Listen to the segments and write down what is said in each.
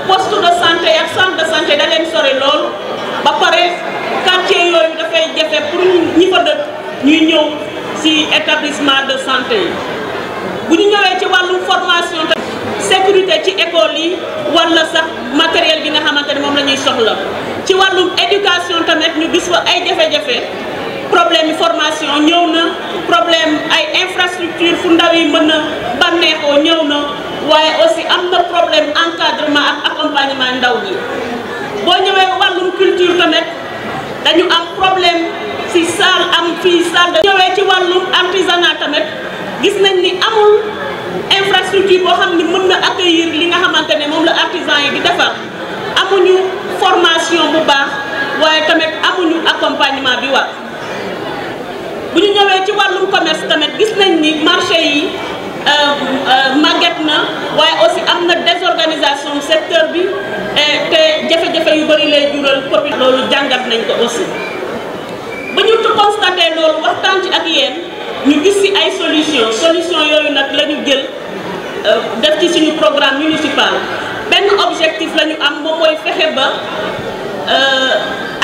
poste de santé ak centre de santé école yi wala sax matériel bi nga xamante ne moom la ñuy soxla ci wàllum éducation tamit ñu gis fa ay jafe-jafe problème formation ñëw na problème ay infrastructure fu ndaw yi mën a bànneexoo ñëw na waaye aussi am na problème encadrement ak accompagnement ndaw ñi boo ñëwee wàllum culture tamit dañu am problème ci salle am fii salle ñëwee ci wàllum artisanat tamit gis nañ ni amul infrastructure boo xam ni mën na accueillir li nga xamante ne moom la artisan yi di defar amuñu formation bu baax waaye tamit amuñu accompagnement bi war bu ñu ñëwee ci wàllum commerce tamit gis nañ ni marché yi màgget na waaye aussi am na désorganisation secteur bi te jafe-jafe yu bëri lay jural population loolu jàngat nañ ko aussi ba ñu constaté loolu waxtaan ci ak yéen ñu gis ci ay solution yooyu nag la ñu jël def ci suñu programme municipal benn objectif la ñu am moom mooy fexe ba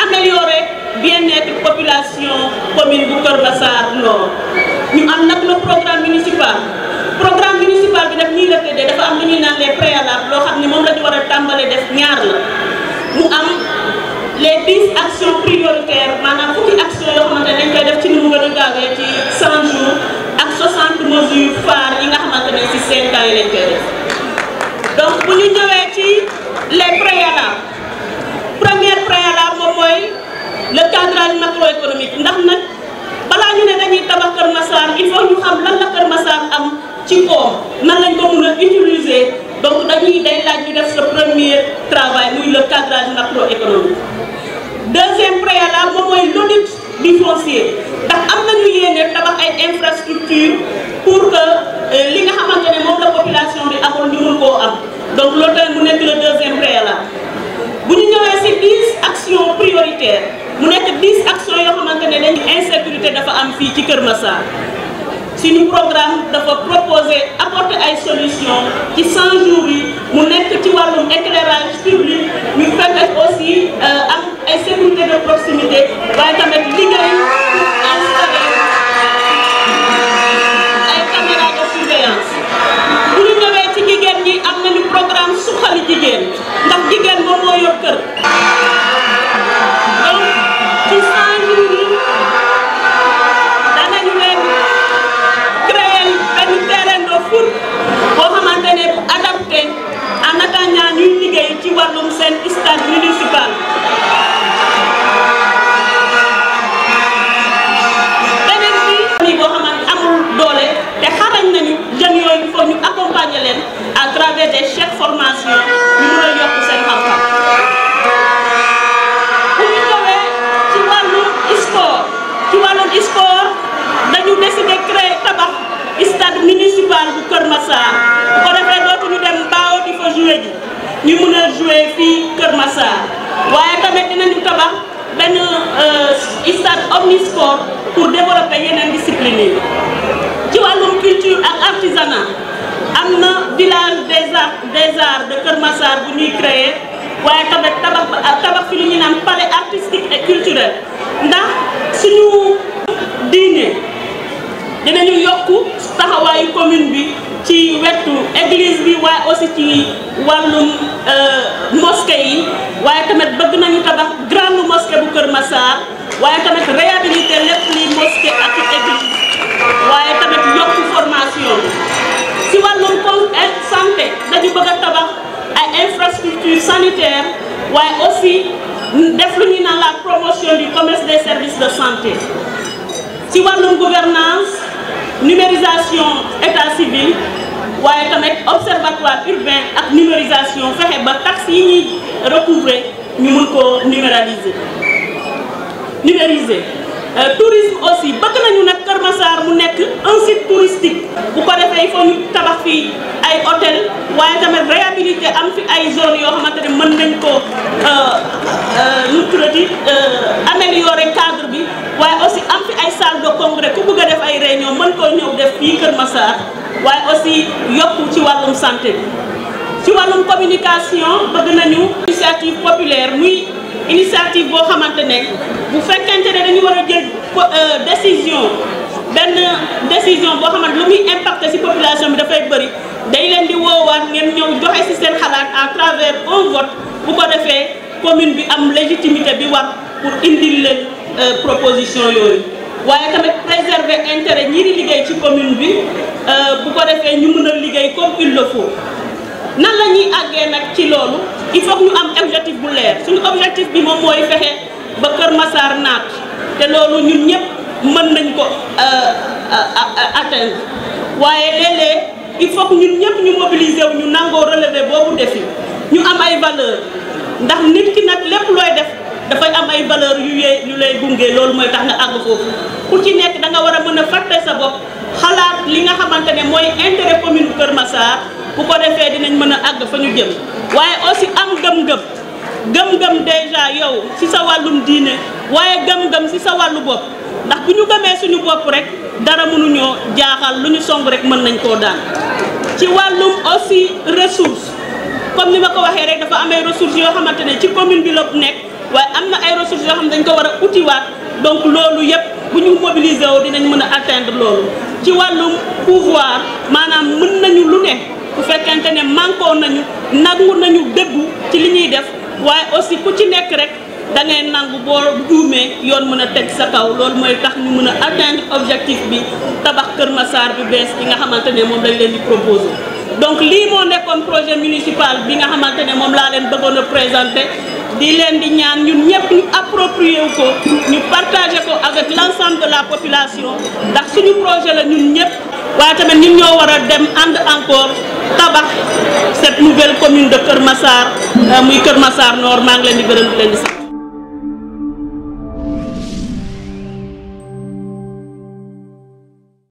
améliorer bien-être population commune bu Kër Massar Nord ñu am nag le programme municipal bi nag nii la tëddee dafa am lu ñuy naan les préalables loo xam ne moom la ñu war a tàmbalee def ñaar la mu am les 10 actions prioritaires maanaam fukki actions yoo xamante ne dañ koy def ci nu mu gën a gaawee ci 100 jours ak 60 mesures phares yi nga xamante ne ci 5 ans yi lañ koy def donc bu ñu ñëwee ci les préalables premier préalable moom mooy le cadrage macroéconomique ndax nag balaa ñu ne dañuy tabax Kër Massar il faut ñu xam lan la Kër Massar am ci koom nan lañ ko mën a utiliser donc day laaj ñu def ce premier travail muy le cadrage macroéconomique. Deuxième préalable moom mooy l'audit du foncier ndax am nañu yéene tabax ay infrastructure pour que li nga xamante ne moom la population bi amoon ñu mën koo am donc loolu tamit mu nekk le deuxième préalable. bu ñu ñëwee ci 10 actions prioritaires mu nekk 10 actions yoo xamante ne dañu insécurité dafa am fii ci Kër Massar suñu programme dafa proposer apporter ay solutions ci 100 jours yi mu nekk ci wàllum éclairage public ñu fekk aussi am ay sécurité de proximité waaye tamit liggéey pour installer ay caméras de surveillance. bu ñu ñëwee ci jigéen ñi am nañu programme suxali jigéen ndax jigéen moom moo yor kër donc ci 100 jours yi danañu leen créer benn terrain de foot boo xamante ne bu adapté en attendant ñuy liggéey ci wàllum seen stade municipal. beneen bi boo xamante amul doole te xarañ nañu jeunes yooyu foog ñu accompagner leen à travers des chèques formation ñu mën a yokk seen xam-xam. bu ñu ñëwee ci wàllum sport dañu décider créer tabax stade municipal bu Kër Massar bu ko defee dootuñu dem Mbao di fa jouer ji ñu mën a jouer fii Kër Massar waaye tamit dinañu tabax benn stade omnisport pour développer yeneen discipline yi. ci wàllum culture ak artisanat am na village des arts de Kër Massar bu ñuy créer waaye tamit tabax fi lu ñu naan palais artistique et culturel ndax suñu diine dinañu yokku taxawaayu commune bi ci wetu église bi waaye aussi ci wàllum mosquée yi waaye tamit bëgg nañu tabax grande mosquée bu Kër Massar waaye tamit réhabiliter lépp li mosquée ak église waaye tamit yokk formation bi si wàllum santé dañu bëgg a tabax ay infrastructure sanitaire waaye aussi def lu ñu naan la promotion du commerce des services de santé si wàllum gouvernance numérisation état civil waaye tamit observatoire urbain ak numérisation fexe ba taxes yi ñuy recouvrer ñu mën koo numériser. Tourisme aussi bëgg nañu nag Kër Massar mu nekk un site touristique bu ko defee il faut ñu tabax fii ay hôtel waaye tamit réhabilité am fi ay zones yoo xamante ne mën nañ ko nu tuddati améliorer cadre bi waaye aussi am fi ay salle de congrès ku bëgg a def ay réunion mën koo ñëw def fii Kër Massar waaye aussi yokku ci wàllum santé bi. ci wàllum communication bëgg nañu initiative populaire muy initiative boo xamante ne bu fekkente ne dañu war a jël décision benn décision boo xamante lu muy impacté ci population bi dafay bëri day leen di woowaat ngeen ñëw joxe ci seen xalaat à travers un vote bu ko defee commune bi am légitimité bi war pour indil leen proposition yooyu waaye tamit préserver intérêt ñi di liggéey ci commune bi bu ko defee ñu mën a liggéey comme il le faut nan la ñuy àggee nag ci loolu il faut que ñu am objectif bu leer suñu objectif bi moom mooy fexe ba Kër Massar naat te loolu ñun ñëpp mën nañ ko atteindre waaye léeg-léeg il faut que ñun ñëpp ñu mobiliser wu ñu nangoo relever boobu défi ñu am ay valeur ndax nit ki nag lépp looy def dafay am ay valeur yu lay gunge loolu mooy tax nga àgg foofu ku ci nekk da nga war a mën a fàtte sa bopp xalaat li nga xamante ne mooy intérêt commune bu Kër Massar bu ko defee dinañ mën a àgg fa ñu jëm waaye aussi am gëm-gëm déjà yow ci sa wàllum diine waaye gëm-gëm ci sa wàllu bopp ndax bu ñu gëmee suñu bopp rek dara mënuñoo jaaxal lu ñu song rek mën nañ koo daan ci wàllum aussi ressource comme ni ma ko waxee rek dafa amay ressources yoo xamante ne ci commune bi la nekk waaye am na ay ressources yoo xam ne dañ ko war a utiwaat donc loolu yëpp bu ñu mobiliser woo dinañ mën a atteindre loolu ci wàllum pouvoir maanaam mën nañu lu ne bu fekkente ne manqué nañu nangu nañu dëggu ci li ñuy def waaye aussi ku ci nekk rek da ngay nangu boo juumee yoon mën a teg sa kaw loolu mooy tax ñu mën a atteindre objectif bi tabax Kër Massar bi bees bi nga xamante ne moom lañ leen di proposer. donc lii moo nekkoon projet municipal bi nga xamante ne moom laa leen bëggoon a présenter di leen di ñaan ñun ñëpp ñu approprié wu ko ñu partagé ko avec l'ensemble de la population ndax suñu projet la ñun ñëpp waaye tamit ñun ñoo war a dem ànd encore tabax cette nouvelle commune de Kër Massar muy Kër Massar Nord maa ngi leen di gërëm di leen di sant